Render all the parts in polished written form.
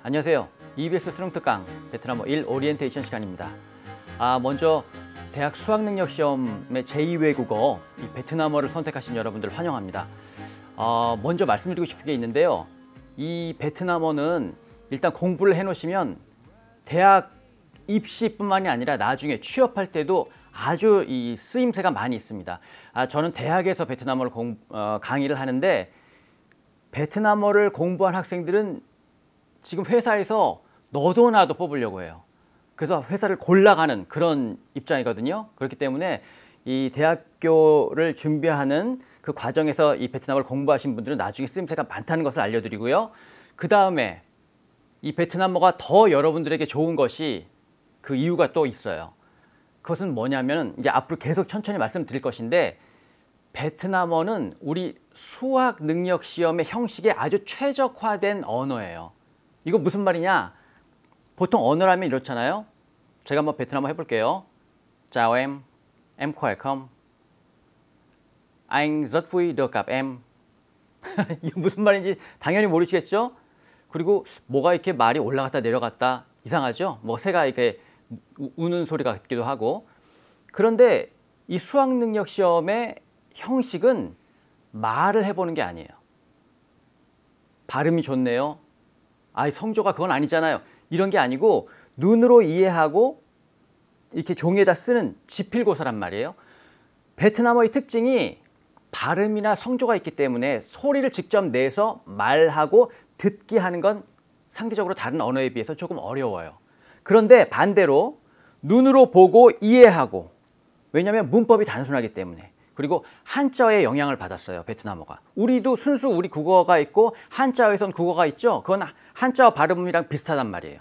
안녕하세요. EBS 수능특강 베트남어 1 오리엔테이션 시간입니다. 먼저 대학 수학능력시험의 제2외국어 이 베트남어를 선택하신 여러분들 환영합니다. 먼저 말씀드리고 싶은 게 있는데요. 이 베트남어는 일단 공부를 해놓으시면 대학 입시뿐만이 아니라 나중에 취업할 때도 아주 이 쓰임새가 많이 있습니다. 저는 대학에서 베트남어를 강의를 하는데 베트남어를 공부한 학생들은 지금 회사에서 너도 나도 뽑으려고 해요. 그래서 회사를 골라가는 그런 입장이거든요. 그렇기 때문에 이 대학교를 준비하는 그 과정에서 이 베트남어를 공부하신 분들은 나중에 쓰임새가 많다는 것을 알려드리고요. 그 다음에 이 베트남어가 더 여러분들에게 좋은 것이 그 이유가 또 있어요. 그것은 뭐냐면 이제 앞으로 계속 천천히 말씀드릴 것인데 베트남어는 우리 수학 능력 시험의 형식에 아주 최적화된 언어예요. 이거 무슨 말이냐? 보통 언어라면 이렇잖아요. 제가 한번 베트남어 해볼게요. Chào em khỏe không? Anh rất vui được gặp em. 이게 무슨 말인지 당연히 모르시겠죠? 그리고 뭐가 이렇게 말이 올라갔다 내려갔다 이상하죠? 뭐 새가 이렇게 우는 소리 같기도 하고. 그런데 이 수학 능력 시험의 형식은 말을 해보는 게 아니에요. 발음이 좋네요. 성조가 그건 아니잖아요. 이런 게 아니고 눈으로 이해하고 이렇게 종이에다 쓰는 지필고사란 말이에요. 베트남어의 특징이 발음이나 성조가 있기 때문에 소리를 직접 내서 말하고 듣기 하는 건 상대적으로 다른 언어에 비해서 조금 어려워요. 그런데 반대로 눈으로 보고 이해하고, 왜냐하면 문법이 단순하기 때문에, 그리고 한자어의 영향을 받았어요. 베트남어가. 우리도 순수 우리 국어가 있고 한자어에선 국어가 있죠. 그건 한자어 발음이랑 비슷하단 말이에요.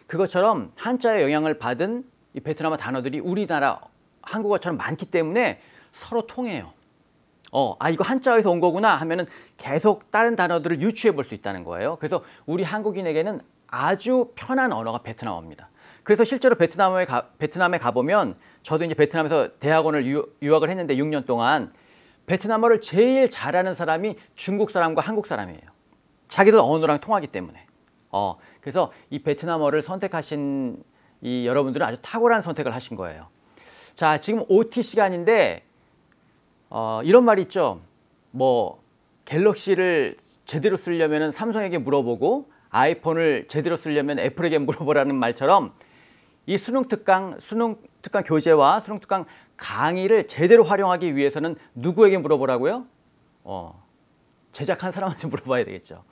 그것처럼 한자의 영향을 받은 이 베트남어 단어들이 우리나라 한국어처럼 많기 때문에 서로 통해요. 이거 한자어에서 온 거구나 하면은 계속 다른 단어들을 유추해 볼 수 있다는 거예요. 그래서 우리 한국인에게는 아주 편한 언어가 베트남어입니다. 그래서 실제로 베트남에 가보면, 저도 이제 베트남에서 대학원을 유학을 했는데 6년 동안 베트남어를 제일 잘하는 사람이 중국 사람과 한국 사람이에요. 자기들 언어랑 통하기 때문에. 그래서 이 베트남어를 선택하신 이 여러분들은 아주 탁월한 선택을 하신 거예요. 자, 지금 OT 시간인데 이런 말이 있죠. 뭐 갤럭시를 제대로 쓰려면 삼성에게 물어보고 아이폰을 제대로 쓰려면 애플에게 물어보라는 말처럼 이 수능특강 교재와 수능특강 강의를 제대로 활용하기 위해서는 누구에게 물어보라고요? 제작한 사람한테 물어봐야 되겠죠.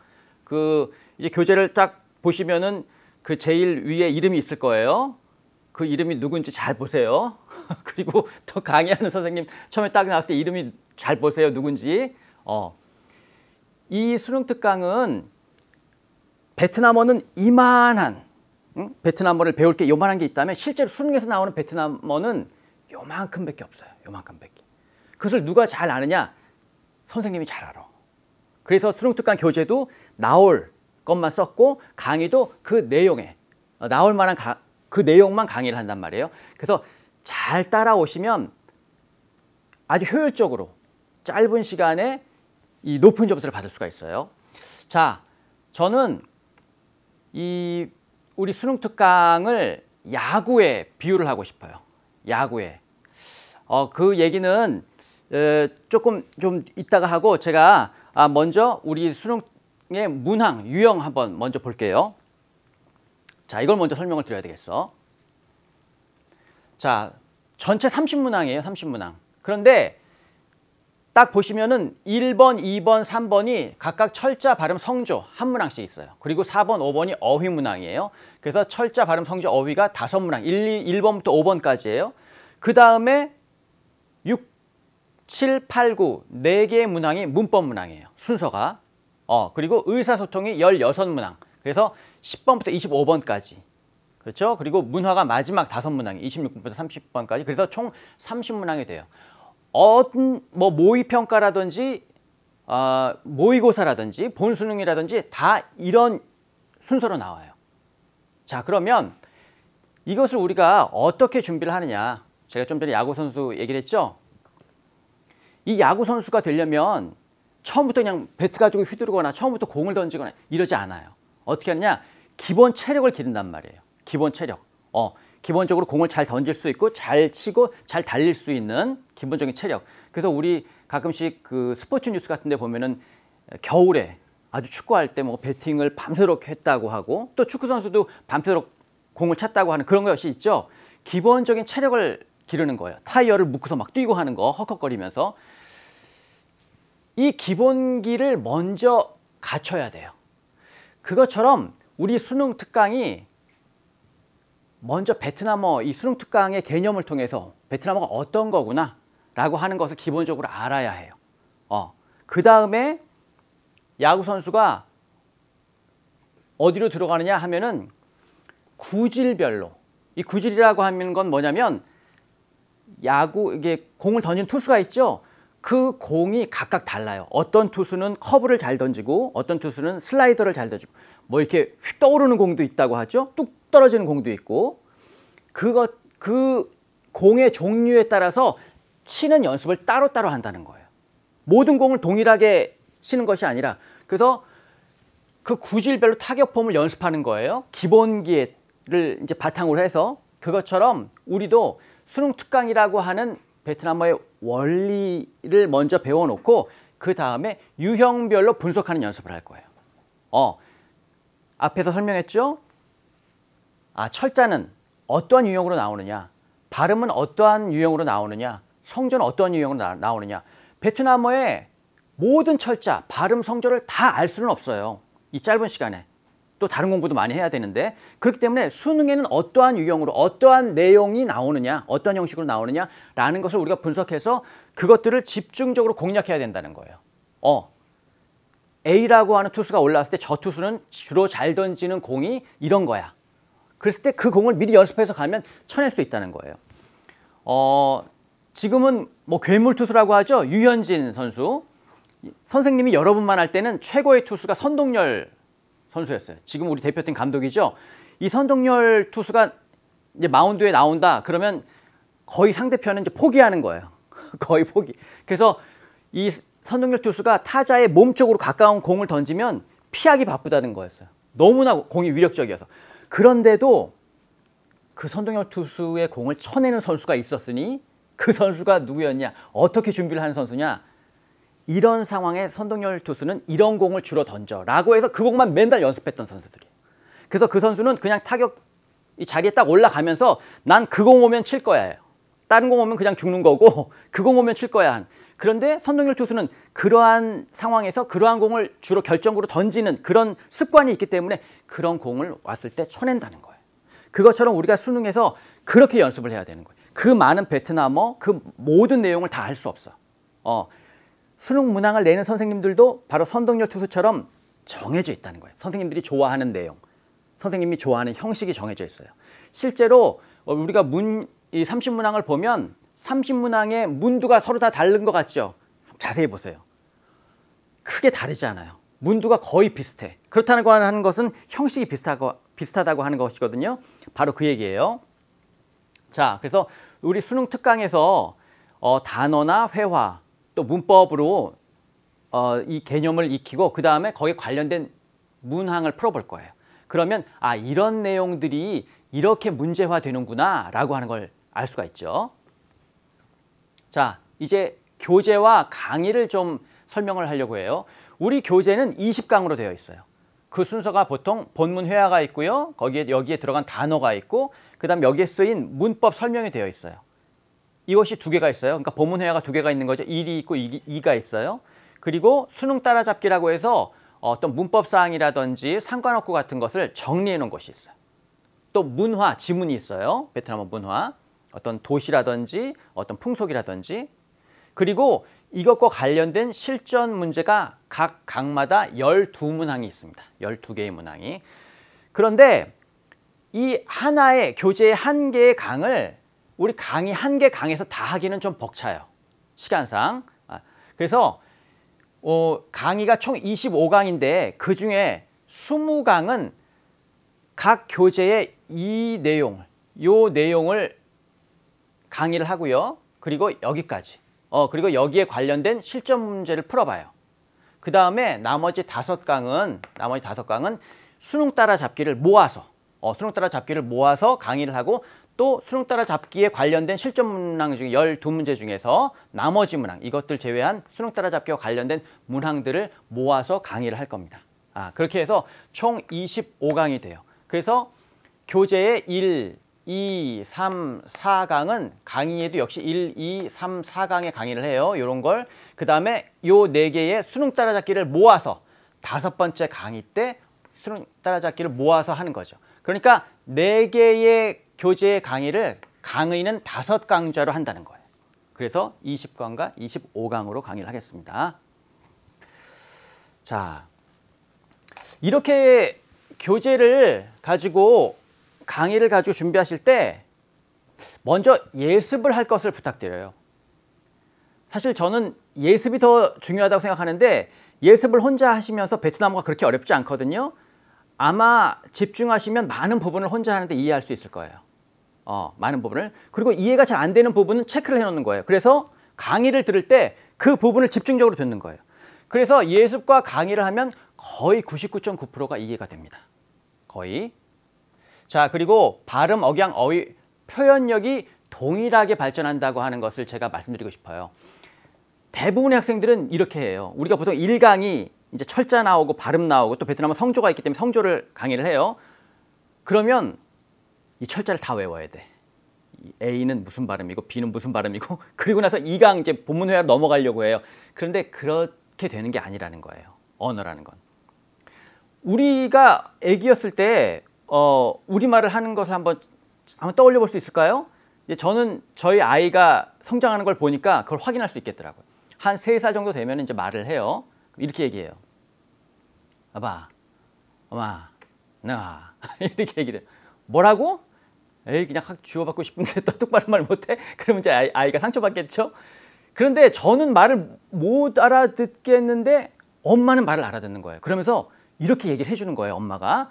이제 교재를 딱 보시면은 그 제일 위에 이름이 있을 거예요. 그 이름이 누군지 잘 보세요. 그리고 또 강의하는 선생님 처음에 딱 나왔을 때 이름이 잘 보세요. 누군지. 이 수능특강은 베트남어는 이만한, 베트남어를 배울 게 요만한 게 있다면 실제로 수능에서 나오는 베트남어는 요만큼밖에 없어요. 요만큼밖에. 그것을 누가 잘 아느냐? 선생님이 잘 알아. 그래서 수능특강 교재도 나올 것만 썼고 강의도 그 내용에 나올 만한 그 내용만 강의를 한단 말이에요. 그래서 잘 따라오시면 아주 효율적으로 짧은 시간에 이 높은 점수를 받을 수가 있어요. 자, 저는 우리 수능특강을 야구에 비유를 하고 싶어요. 야구에. 그 얘기는 조금 좀 이따가 하고, 제가 먼저 우리 수능의 문항, 유형 한번 먼저 볼게요. 자, 이걸 먼저 설명을 드려야 되겠어. 자, 전체 30문항이에요. 30문항. 그런데 딱 보시면은 1번, 2번, 3번이 각각 철자, 발음, 성조 한 문항씩 있어요. 그리고 4번, 5번이 어휘 문항이에요. 그래서 철자, 발음, 성조, 어휘가 5문항, 1번부터 5번까지예요. 그 다음에 6, 7, 8, 9, 4개의 문항이 문법 문항이에요. 순서가. 그리고 의사소통이 16문항. 그래서 10번부터 25번까지. 그렇죠? 그리고 문화가 마지막 5문항이 26번부터 30번까지. 그래서 총 30문항이 돼요. 뭐 모의평가라든지 모의고사라든지 본수능이라든지 다 이런 순서로 나와요. 자, 그러면 이것을 우리가 어떻게 준비를 하느냐. 제가 좀 전에 야구선수 얘기를 했죠. 이 야구선수가 되려면 처음부터 그냥 배트 가지고 휘두르거나 처음부터 공을 던지거나 이러지 않아요. 어떻게 하느냐? 기본 체력을 기른단 말이에요. 기본 체력. 기본적으로 공을 잘 던질 수 있고 잘 치고 잘 달릴 수 있는 기본적인 체력. 그래서 우리 가끔씩 그 스포츠 뉴스 같은 데 보면은 겨울에 아주 축구할 때 뭐 배팅을 밤새도록 했다고 하고 또 축구 선수도 밤새도록 공을 찼다고 하는 그런 것이 있죠. 기본적인 체력을 기르는 거예요. 타이어를 묶어서 막 뛰고 하는 거, 헉헉거리면서. 이 기본기를 먼저 갖춰야 돼요. 그것처럼 우리 수능 특강이 먼저 베트남어, 이 수능 특강의 개념을 통해서 베트남어가 어떤 거구나 라고 하는 것을 기본적으로 알아야 해요. 그 다음에 야구 선수가 어디로 들어가느냐 하면은 구질별로, 이 구질이라고 하는 건 뭐냐면 야구, 이게 공을 던지는 투수가 있죠. 그 공이 각각 달라요. 어떤 투수는 커브를 잘 던지고 어떤 투수는 슬라이더를 잘 던지고 뭐 이렇게 휙 떠오르는 공도 있다고 하죠. 뚝 떨어지는 공도 있고 그 공의 종류에 따라서 치는 연습을 따로따로 한다는 거예요. 모든 공을 동일하게 치는 것이 아니라 그래서 그 구질별로 타격폼을 연습하는 거예요. 기본기를 이제 바탕으로 해서 그것처럼 우리도 수능 특강이라고 하는 베트남어의 원리를 먼저 배워놓고 그 다음에 유형별로 분석하는 연습을 할 거예요. 앞에서 설명했죠? 철자는 어떠한 유형으로 나오느냐, 발음은 어떠한 유형으로 나오느냐, 성조는 어떠한 유형으로 나오느냐. 베트남어의 모든 철자, 발음, 성조를 다 알 수는 없어요. 이 짧은 시간에. 또 다른 공부도 많이 해야 되는데 그렇기 때문에 수능에는 어떠한 유형으로 어떠한 내용이 나오느냐, 어떠한 형식으로 나오느냐라는 것을 우리가 분석해서 그것들을 집중적으로 공략해야 된다는 거예요. A라고 하는 투수가 올라왔을 때 저 투수는 주로 잘 던지는 공이 이런 거야. 그랬을 때 그 공을 미리 연습해서 가면 쳐낼 수 있다는 거예요. 지금은 뭐 괴물 투수라고 하죠. 유현진 선수. 선생님이 여러 번만 할 때는 최고의 투수가 선동열 선수였어요. 지금 우리 대표팀 감독이죠. 이 선동열 투수가 이제 마운드에 나온다. 그러면 거의 상대편은 이제 포기하는 거예요. 거의 포기. 그래서 이 선동열 투수가 타자의 몸 쪽으로 가까운 공을 던지면 피하기 바쁘다는 거였어요. 너무나 공이 위력적이어서. 그런데도 그 선동열 투수의 공을 쳐내는 선수가 있었으니 그 선수가 누구였냐? 어떻게 준비를 하는 선수냐? 이런 상황에 선동열 투수는 이런 공을 주로 던져 라고 해서 그 공만 맨날 연습했던 선수들이에요. 그래서 그 선수는 그냥 타격 이 자리에 딱 올라가면서 난 그 공 오면 칠 거야. 다른 공 오면 그냥 죽는 거고 그 공 오면 칠 거야. 그런데 선동열 투수는 그러한 상황에서 그러한 공을 주로 결정구로 던지는 그런 습관이 있기 때문에 그런 공을 왔을 때 쳐낸다는 거예요. 그것처럼 우리가 수능에서 그렇게 연습을 해야 되는 거예요. 그 많은 베트남어, 그 모든 내용을 다 할 수 없어. 수능 문항을 내는 선생님들도 바로 선동열 투수처럼 정해져 있다는 거예요. 선생님들이 좋아하는 내용, 선생님이 좋아하는 형식이 정해져 있어요. 실제로 우리가 이 30문항을 보면 30문항의 문두가 서로 다 다른 것 같죠? 자세히 보세요. 크게 다르지 않아요. 문두가 거의 비슷해. 그렇다고 하는 것은 형식이 비슷하다고 하는 것이거든요. 바로 그 얘기예요. 자, 그래서 우리 수능 특강에서 단어나 회화, 또 문법으로 이 개념을 익히고 그 다음에 거기에 관련된 문항을 풀어볼 거예요. 그러면 이런 내용들이 이렇게 문제화 되는구나 라고 하는 걸 알 수가 있죠. 자, 이제 교재와 강의를 좀 설명을 하려고 해요. 우리 교재는 20강으로 되어 있어요. 그 순서가 보통 본문 회화가 있고요. 여기에 들어간 단어가 있고 그 다음 여기에 쓰인 문법 설명이 되어 있어요. 이것이 두 개가 있어요. 그러니까 본문 회화가 두 개가 있는 거죠. 1이 있고 2가 있어요. 그리고 수능 따라잡기라고 해서 어떤 문법 사항이라든지 상관어구 같은 것을 정리해 놓은 것이 있어요. 또 문화, 지문이 있어요. 베트남어 문화. 어떤 도시라든지 어떤 풍속이라든지. 그리고 이것과 관련된 실전 문제가 각 강마다 12문항이 있습니다. 12개의 문항이. 그런데 이 하나의 교재의 한 개의 강을 우리 강의 한 개 강에서 다 하기는 좀 벅차요. 시간상. 그래서 강의가 총 25강인데 그중에 20강은 각 교재의 요 내용을 강의를 하고요. 그리고 여기까지. 그리고 여기에 관련된 실전 문제를 풀어봐요. 그 다음에 나머지 5강은 수능 따라잡기를 모아서 강의를 하고 또 수능 따라잡기에 관련된 실전 문항 중에 12문제 중에서 나머지 문항, 이것들 제외한 수능 따라잡기와 관련된 문항들을 모아서 강의를 할 겁니다. 그렇게 해서 총 25강이 돼요. 그래서 교재의 1, 2, 3, 4강은 강의에도 역시 1, 2, 3, 4강의 강의를 해요. 이런 걸. 그 다음에 요 4개의 수능 따라잡기를 모아서 5번째 강의 때 수능 따라잡기를 모아서 하는 거죠. 그러니까 4개의 교재의 강의를 강의는 5강좌로 한다는 거예요. 그래서 20강과 25강으로 강의를 하겠습니다. 자, 이렇게 교재를 가지고 강의를 가지고 준비하실 때 먼저 예습을 할 것을 부탁드려요. 사실 저는 예습이 더 중요하다고 생각하는데 예습을 혼자 하시면서 베트남어가 그렇게 어렵지 않거든요. 아마 집중하시면 많은 부분을 혼자 하는데 이해할 수 있을 거예요. 많은 부분을. 그리고 이해가 잘 안 되는 부분은 체크를 해놓는 거예요. 그래서 강의를 들을 때 그 부분을 집중적으로 듣는 거예요. 그래서 예습과 강의를 하면 거의 99.9%가 이해가 됩니다. 거의. 자, 그리고 발음, 억양, 어휘, 표현력이 동일하게 발전한다고 하는 것을 제가 말씀드리고 싶어요. 대부분의 학생들은 이렇게 해요. 우리가 보통 1강이 이제 철자 나오고 발음 나오고 또 베트남은 성조가 있기 때문에 성조를 강의를 해요. 그러면 이 철자를 다 외워야 돼. A는 무슨 발음이고 B는 무슨 발음이고 그리고 나서 2강 이제 본문회화로 넘어가려고 해요. 그런데 그렇게 되는 게 아니라는 거예요. 언어라는 건. 우리가 애기였을 때 우리말을 하는 것을 한번 떠올려 볼 수 있을까요? 이제 저는 저희 아이가 성장하는 걸 보니까 그걸 확인할 수 있겠더라고요. 한 3살 정도 되면 이제 말을 해요. 이렇게 얘기해요. 아빠, 엄마, 나 이렇게 얘기를 해요. 뭐라고? 에이, 그냥 확 주워받고 싶은데 또 똑바로 말 못해? 그러면 이제 아이가 상처받겠죠? 그런데 저는 말을 못 알아듣겠는데 엄마는 말을 알아듣는 거예요. 그러면서 이렇게 얘기를 해주는 거예요. 엄마가.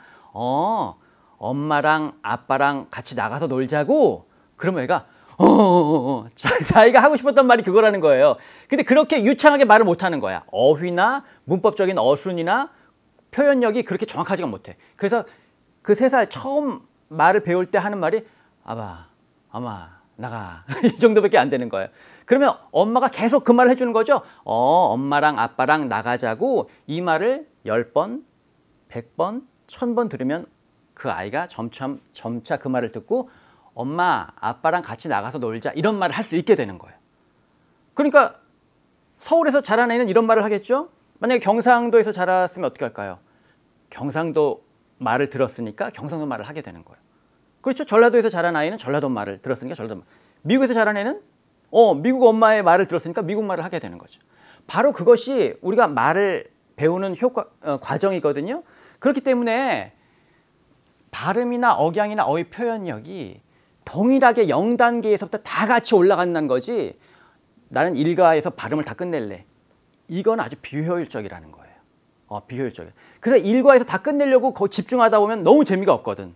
엄마랑 아빠랑 같이 나가서 놀자고. 그러면 애가 자기가 하고 싶었던 말이 그거라는 거예요. 근데 그렇게 유창하게 말을 못하는 거야. 어휘나 문법적인 어순이나 표현력이 그렇게 정확하지가 못해. 그래서 그 3살 처음 말을 배울 때 하는 말이 아빠, 엄마, 나가 이 정도밖에 안 되는 거예요. 그러면 엄마가 계속 그 말을 해주는 거죠. 엄마랑 아빠랑 나가자고 이 말을 10번, 100번, 1000번 들으면 그 아이가 점차 그 말을 듣고 엄마, 아빠랑 같이 나가서 놀자 이런 말을 할 수 있게 되는 거예요. 그러니까 서울에서 자란 애는 이런 말을 하겠죠. 만약에 경상도에서 자랐으면 어떻게 할까요? 경상도 말을 들었으니까 경상도 말을 하게 되는 거예요. 그렇죠. 전라도에서 자란 아이는 전라도 말을 들었으니까 전라도 말. 미국에서 자란 애는 미국 엄마의 말을 들었으니까 미국 말을 하게 되는 거죠. 바로 그것이 우리가 말을 배우는 과정이거든요. 그렇기 때문에 발음이나 억양이나 어휘 표현력이 동일하게 0단계에서부터 다 같이 올라간다는 거지 나는 1과에서 발음을 다 끝낼래. 이건 아주 비효율적이라는 거예요. 비효율적이에요. 그래서 1과에서 다 끝내려고 거기 집중하다 보면 너무 재미가 없거든.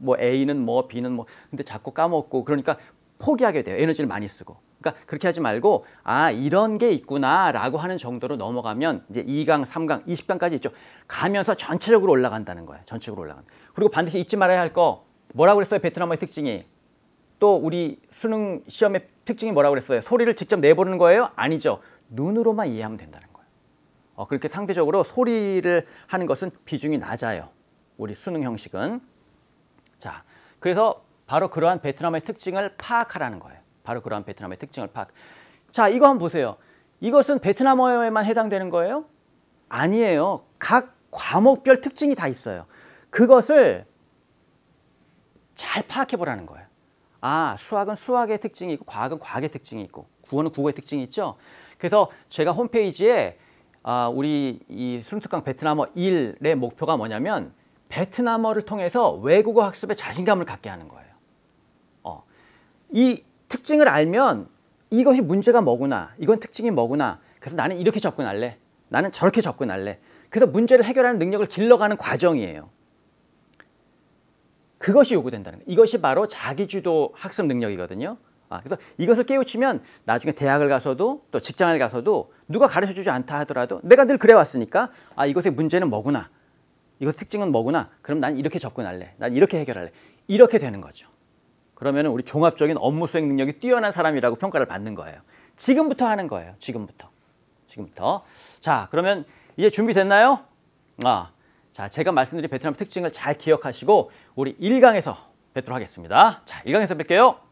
뭐 A는 뭐 B는 뭐 근데 자꾸 까먹고 그러니까 포기하게 돼요. 에너지를 많이 쓰고. 그러니까 그렇게 하지 말고 이런 게 있구나 라고 하는 정도로 넘어가면 이제 2강, 3강, 20강까지 있죠. 가면서 전체적으로 올라간다는 거예요. 전체적으로 올라간다. 그리고 반드시 잊지 말아야 할 거 뭐라고 그랬어요? 베트남어의 특징이. 또 우리 수능 시험의 특징이 뭐라고 그랬어요? 소리를 직접 내보는 거예요? 아니죠. 눈으로만 이해하면 된다는 거예요. 그렇게 상대적으로 소리를 하는 것은 비중이 낮아요. 우리 수능 형식은. 자, 그래서 바로 그러한 베트남의 특징을 파악하라는 거예요. 바로 그러한 베트남의 특징을 파악. 자, 이거 한번 보세요. 이것은 베트남어에만 해당되는 거예요? 아니에요. 각 과목별 특징이 다 있어요. 그것을 잘 파악해 보라는 거예요. 수학은 수학의 특징이 있고 과학은 과학의 특징이 있고 국어는 국어의 특징이 있죠. 그래서 제가 홈페이지에 우리 이 수능특강 베트남어 1의 목표가 뭐냐면 베트남어를 통해서 외국어 학습에 자신감을 갖게 하는 거예요. 이 특징을 알면 이것이 문제가 뭐구나, 이건 특징이 뭐구나. 그래서 나는 이렇게 접근할래, 나는 저렇게 접근할래. 그래서 문제를 해결하는 능력을 길러가는 과정이에요. 그것이 요구된다는 거예요. 이것이 바로 자기주도 학습 능력이거든요. 그래서 이것을 깨우치면 나중에 대학을 가서도 또 직장을 가서도 누가 가르쳐주지 않다 하더라도 내가 늘 그래왔으니까 이것의 문제는 뭐구나. 이거 특징은 뭐구나. 그럼 난 이렇게 접근할래. 난 이렇게 해결할래. 이렇게 되는 거죠. 그러면 우리 종합적인 업무 수행 능력이 뛰어난 사람이라고 평가를 받는 거예요. 지금부터 하는 거예요. 지금부터. 자, 그러면 이제 준비됐나요? 자, 제가 말씀드린 베트남 특징을 잘 기억하시고 우리 1강에서 뵙도록 하겠습니다. 자, 1강에서 뵐게요.